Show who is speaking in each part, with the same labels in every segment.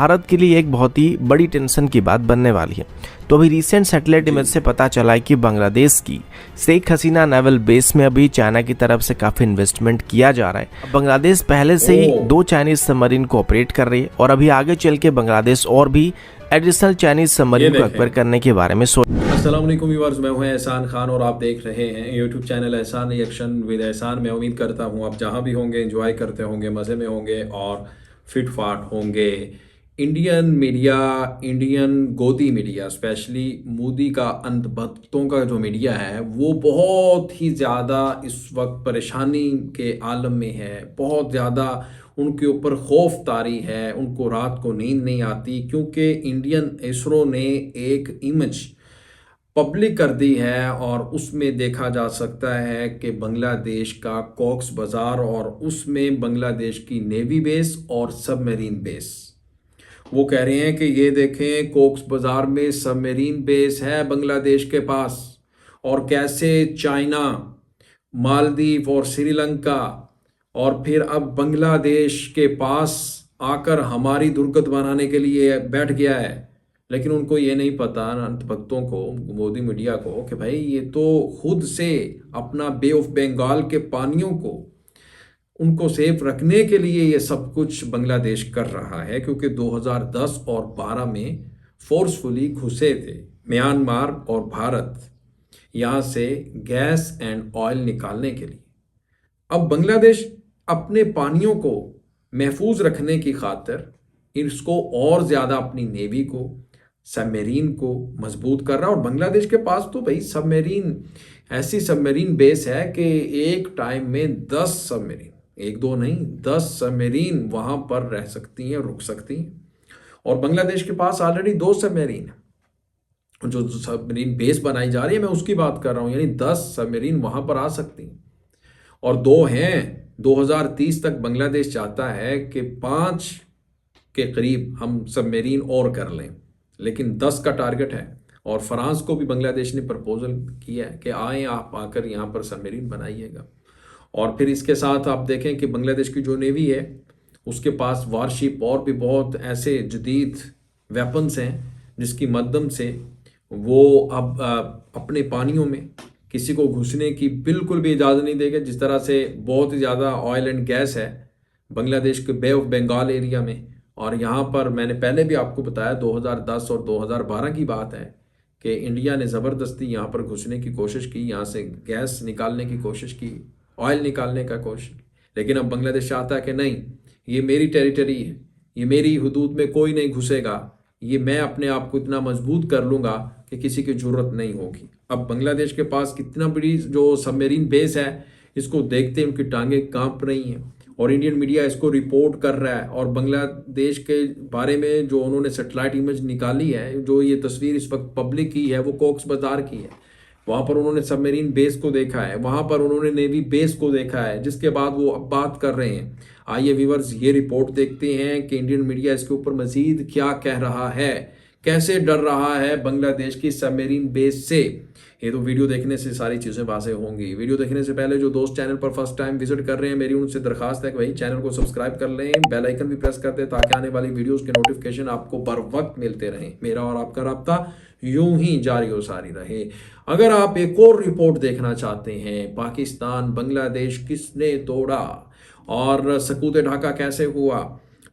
Speaker 1: भारत के लिए एक बहुत ही बड़ी टेंशन की बात बनने वाली है। तो अभी रिसेंट सैटेलाइट इमेज से पता चला है कि बांग्लादेश की शेख हसीना नेवल बेस में अभी चाइना की तरफ से काफ़ी इन्वेस्टमेंट किया जा रहा है। बांग्लादेश पहले से ही 2 चाइनीज सबमरीन को ऑपरेट कर रही है और अभी आगे चल के बांग्लादेश और भी एडिशनल चाइनीज सबमरीन को एक्वायर करने के बारे में सोच।
Speaker 2: अस्सलाम वालेकुम व्यूअर्स, मैं हूं एहसान खान और आप देख रहे हैं यूट्यूब चैनल एहसान रिएक्शन विद एहसान। मैं उम्मीद करता हूं आप जहां भी होंगे एंजॉय करते होंगे, मज़े में होंगे और फिट फाट होंगे। इंडियन मीडिया, इंडियन गोदी मीडिया, स्पेशली मोदी का अंधभक्तों का जो मीडिया है वो बहुत ही ज़्यादा इस वक्त परेशानी के आलम में है। बहुत ज़्यादा उनके ऊपर खौफ तारी है, उनको रात को नींद नहीं आती क्योंकि इंडियन इसरो ने एक इमेज पब्लिक कर दी है और उसमें देखा जा सकता है कि बांग्लादेश का कॉक्स बाजार और उसमें बांग्लादेश की नेवी बेस और सबमरीन बेस। वो कह रहे हैं कि ये देखें, कॉक्स बाजार में सबमरीन बेस है बांग्लादेश के पास, और कैसे चाइना, मालदीव और श्रीलंका और फिर अब बांग्लादेश के पास आकर हमारी दुर्गत बनाने के लिए बैठ गया है। लेकिन उनको ये नहीं पता, अंधभक्तों को, मोदी मीडिया को, कि भाई ये तो खुद से अपना बे ऑफ बंगाल के पानियों को उनको सेफ रखने के लिए ये सब कुछ बांग्लादेश कर रहा है, क्योंकि 2010 और 12 में फोर्सफुली घुसे थे म्यांमार और भारत यहाँ से गैस एंड ऑयल निकालने के लिए। अब बांग्लादेश अपने पानियों को महफूज रखने की खातिर इसको और ज़्यादा अपनी नेवी को, सबमरीन को मजबूत कर रहा है। और बांग्लादेश के पास तो भाई सबमरीन, ऐसी सबमरीन बेस है कि एक टाइम में 10 सबमरीन, एक दो नहीं 10 सबमरीन वहां पर रह सकती हैं, रुक सकती हैं। और बांग्लादेश के पास ऑलरेडी 2 सबमरीन है। जो सबमरीन बेस बनाई जा रही है मैं उसकी बात कर रहा हूं, यानी 10 सबमरीन वहां पर आ सकती हैं और 2 हैं। 2030 तक बांग्लादेश चाहता है कि 5 के करीब हम सबमरीन और कर लें, लेकिन 10 का टारगेट है। और फ्रांस को भी बांग्लादेश ने प्रपोजल किया है कि आए, आप आकर यहाँ पर सबमरीन बनाइएगा। और फिर इसके साथ आप देखें कि बांग्लादेश की जो नेवी है उसके पास वारशिप और भी बहुत ऐसे जदीद वेपन्स हैं जिसकी मदद से वो अब अपने पानियों में किसी को घुसने की बिल्कुल भी इजाज़त नहीं देगा। जिस तरह से बहुत ही ज़्यादा ऑयल एंड गैस है बांग्लादेश के बे ऑफ बंगाल एरिया में, और यहाँ पर मैंने पहले भी आपको बताया 2010 और 2012 की बात है कि इंडिया ने ज़बरदस्ती यहाँ पर घुसने की कोशिश की, यहाँ से गैस निकालने की कोशिश की, ऑयल निकालने का कोशिश। लेकिन अब बांग्लादेश चाहता है कि नहीं, ये मेरी टेरिटरी है, ये मेरी हुदूद में कोई नहीं घुसेगा, ये मैं अपने आप को इतना मजबूत कर लूँगा कि किसी की ज़रूरत नहीं होगी। अब बांग्लादेश के पास कितना बड़ी जो सबमरीन बेस है, इसको देखते उनकी टांगें कांप रही हैं और इंडियन मीडिया इसको रिपोर्ट कर रहा है। और बांग्लादेश के बारे में जो उन्होंने सैटेलाइट इमेज निकाली है, जो ये तस्वीर इस वक्त पब्लिक की है, वो कॉक्स बाजार की है। वहाँ पर उन्होंने सबमरीन बेस को देखा है, वहाँ पर उन्होंने नेवी बेस को देखा है, जिसके बाद वो अब बात कर रहे हैं। आइए व्यूअर्स, ये रिपोर्ट देखते हैं कि इंडियन मीडिया इसके ऊपर मजीद क्या कह रहा है, कैसे डर रहा है बांग्लादेश की सबमरीन बेस से। ये तो वीडियो देखने से सारी चीज़ें वाज़ेह होंगी। वीडियो देखने से पहले जो दोस्त चैनल पर फर्स्ट टाइम विजिट कर रहे हैं, मेरी उनसे दरखास्त है कि भाई चैनल को सब्सक्राइब कर लें, बेल आइकन भी प्रेस कर दें ताकि आने वाली वीडियोस के नोटिफिकेशन आपको बर वक्त मिलते रहें। मेरा और आपका राब्ता यूं ही जारी और सारी रहे। अगर आप एक और रिपोर्ट देखना चाहते हैं, पाकिस्तान बांग्लादेश किसने तोड़ा और सकूत ढाका कैसे हुआ,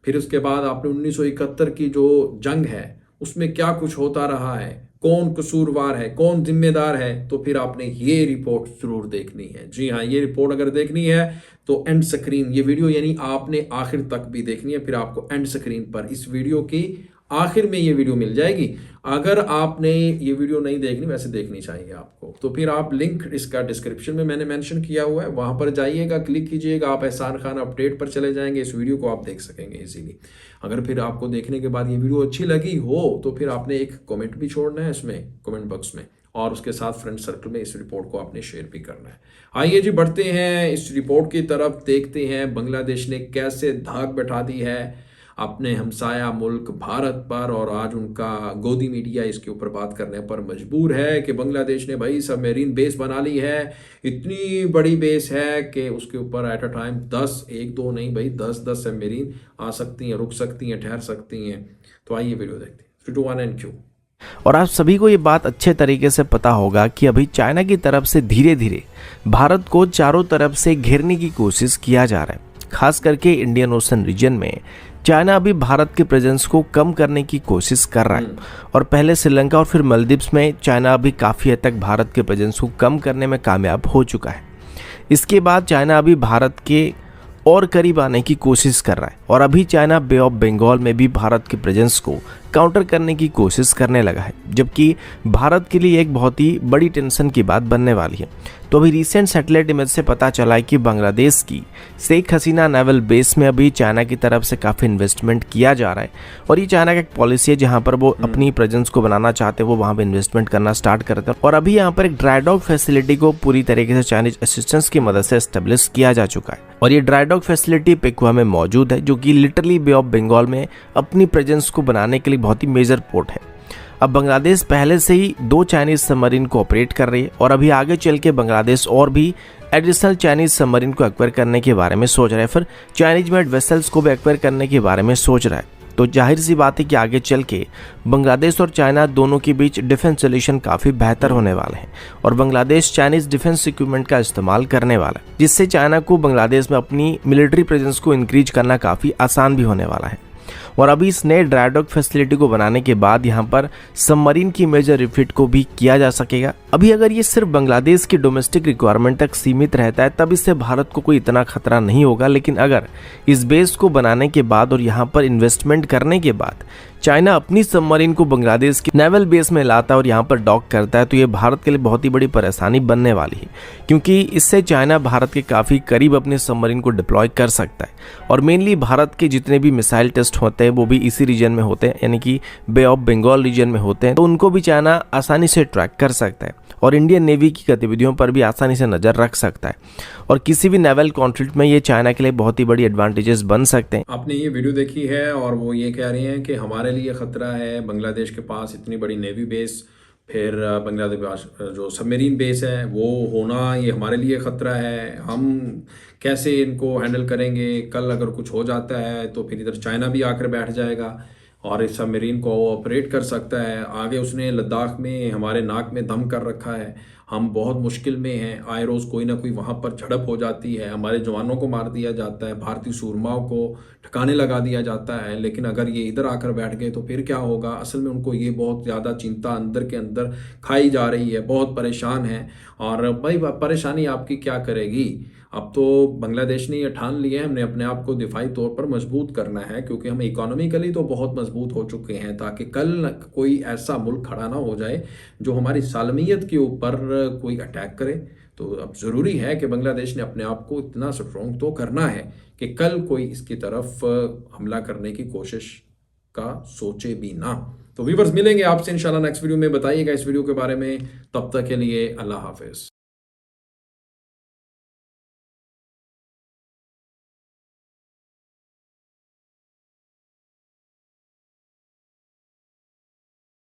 Speaker 2: फिर उसके बाद आपने 1971 की जो जंग है उसमें क्या कुछ होता रहा है, कौन कसूरवार है, कौन जिम्मेदार है, तो फिर आपने ये रिपोर्ट जरूर देखनी है। जी हाँ, ये रिपोर्ट अगर देखनी है तो एंड स्क्रीन, ये वीडियो यानी आपने आखिर तक भी देखनी है। फिर आपको एंड स्क्रीन पर इस वीडियो की आखिर में ये वीडियो मिल जाएगी। अगर आपने ये वीडियो नहीं देखनी, वैसे देखनी चाहिए आपको, तो फिर आप लिंक इसका डिस्क्रिप्शन में मैंने मेंशन किया हुआ है, वहां पर जाइएगा, क्लिक कीजिएगा, आप एहसान खान अपडेट पर चले जाएंगे, इस वीडियो को आप देख सकेंगे इजीली। अगर फिर आपको देखने के बाद ये वीडियो अच्छी लगी हो तो फिर आपने एक कमेंट भी छोड़ना है इसमें कमेंट बॉक्स में, और उसके साथ फ्रेंड सर्कल में इस रिपोर्ट को आपने शेयर भी करना है। आइए जी, बढ़ते हैं इस रिपोर्ट की तरफ, देखते हैं बांग्लादेश ने कैसे धाक बैठा दी है अपने हमसाया मुल्क भारत पर, और आज उनका गोदी मीडिया इसके ऊपर बात करने पर मजबूर है कि बांग्लादेश ने भाई सबमरीन बेस बना ली है। इतनी बड़ी बेस है कि उसके ऊपर एट अ टाइम 10, एक दो नहीं भाई 10 सबमरीन आ सकती हैं, रुक सकती हैं, ठहर सकती हैं। तो आइए वीडियो देखते हैं 3, 2, 1 एंड क्यू।
Speaker 1: और आप सभी को ये बात अच्छे तरीके से पता होगा कि अभी चाइना की तरफ से धीरे धीरे भारत को चारों तरफ से घेरने की कोशिश किया जा रहा है। खास करके इंडियन ओशन रीजन में चाइना अभी भारत के प्रेजेंस को कम करने की कोशिश कर रहा है। और पहले श्रीलंका और फिर मालदीव्स में चाइना अभी काफ़ी हद तक भारत के प्रेजेंस को कम करने में कामयाब हो चुका है। इसके बाद चाइना अभी भारत के और करीब आने की कोशिश कर रहा है, और अभी चाइना बे ऑफ बंगाल में भी भारत के प्रेजेंस को काउंटर करने की कोशिश करने लगा है, जबकि भारत के लिए एक बहुत ही बड़ी टेंशन की बात बनने वाली है। तो अभी रिसेंट सैटेलाइट इमेज से पता चला है कि बांग्लादेश की शेख हसीना नेवल बेस में अभी चाइना की तरफ से काफ़ी इन्वेस्टमेंट किया जा रहा है। और ये चाइना का एक पॉलिसी है जहाँ पर वो अपनी प्रेजेंस को बनाना चाहते हैं, वो वहाँ पर इन्वेस्टमेंट करना स्टार्ट करते हैं। और अभी यहाँ पर एक ड्राई डॉक फैसिलिटी को पूरी तरीके से चाइनीज असिस्टेंस की मदद से एस्टेब्लिश किया जा चुका है। और ये ड्राई डॉक फैसिलिटी पेकुआ में मौजूद है, जो कि लिटरली बे ऑफ बंगाल में अपनी प्रेजेंस को बनाने के लिए बहुत ही मेजर पोर्ट है। अब बांग्लादेश पहले से ही 2 चाइनीज सबमरीन को ऑपरेट कर रही है, और अभी आगे चल के बांग्लादेश और भी एडिशनल चाइनीज सबमरीन को एक्वायर करने के बारे में सोच रहा है, फिर चाइनीज मेड वेसल्स को भी एक्वायर करने के बारे में सोच रहा है। तो जाहिर सी बात है कि आगे चल के बांग्लादेश और चाइना दोनों के बीच डिफेंस रिलेशन काफ़ी बेहतर होने वाले हैं, और बांग्लादेश चाइनीज डिफेंस इक्विपमेंट का इस्तेमाल करने वाला है, जिससे चाइना को बांग्लादेश में अपनी मिलिट्री प्रेजेंस को इंक्रीज करना काफ़ी आसान भी होने वाला है। और अभी इस नए ड्राई डॉक फैसिलिटी को बनाने के बाद यहाँ पर सबमरीन की मेजर रिफिट को भी किया जा सकेगा। अभी अगर ये सिर्फ बांग्लादेश की डोमेस्टिक रिक्वायरमेंट तक सीमित रहता है तब इससे भारत को कोई इतना खतरा नहीं होगा, लेकिन अगर इस बेस को बनाने के बाद और यहाँ पर इन्वेस्टमेंट करने के बाद चाइना अपनी सबमरीन को बांग्लादेश की नेवल बेस में लाता है और यहाँ पर डॉक करता है, तो ये भारत के लिए बहुत ही बड़ी परेशानी बनने वाली है, क्योंकि इससे चाइना भारत के काफ़ी करीब अपने सबमरीन को डिप्लॉय कर सकता है। और मेनली भारत के जितने भी मिसाइल टेस्ट होते हैं वो भी इसी रीजन में होते हैं, यानी कि बे ऑफ बंगाल रीजन में होते हैं, तो उनको भी चाइना आसानी से ट्रैक कर सकता है और इंडियन नेवी की गतिविधियों पर भी आसानी से नज़र रख सकता है। और किसी भी नेवल कॉन्फ्लिक्ट में ये चाइना के लिए बहुत ही बड़ी एडवांटेजेस बन सकते हैं।
Speaker 2: आपने ये वीडियो देखी है और वो ये कह रही हैं कि हमारे लिए ख़तरा है, बांग्लादेश के पास इतनी बड़ी नेवी बेस, फिर बांग्लादेश जो सबमरीन बेस है वो होना, ये हमारे लिए ख़तरा है। हम कैसे इनको हैंडल करेंगे? कल अगर कुछ हो जाता है तो फिर इधर चाइना भी आकर बैठ जाएगा और इस सबमरीन को ऑपरेट कर सकता है। आगे उसने लद्दाख में हमारे नाक में दम कर रखा है, हम बहुत मुश्किल में हैं। आए रोज़ कोई ना कोई वहाँ पर झड़प हो जाती है, हमारे जवानों को मार दिया जाता है, भारतीय सूरमाओं को ठिकाने लगा दिया जाता है। लेकिन अगर ये इधर आकर बैठ गए तो फिर क्या होगा? असल में उनको ये बहुत ज़्यादा चिंता अंदर के अंदर खाई जा रही है, बहुत परेशान है। और भाई परेशानी आपकी क्या करेगी? अब तो बांग्लादेश ने ये ठान लिया है हमने अपने आप को दिफाई तौर पर मजबूत करना है, क्योंकि हम इकोनॉमिकली तो बहुत मजबूत हो चुके हैं, ताकि कल कोई ऐसा मुल्क खड़ा ना हो जाए जो हमारी सालमियत के ऊपर कोई अटैक करे। तो अब ज़रूरी है कि बांग्लादेश ने अपने आप को इतना स्ट्रॉन्ग तो करना है कि कल कोई इसकी तरफ हमला करने की कोशिश का सोचे भी ना। तो व्यूअर्स, मिलेंगे आपसे इंशाल्लाह नेक्स्ट वीडियो में। बताइएगा इस वीडियो के बारे में। तब तक के लिए अल्लाह हाफिज़।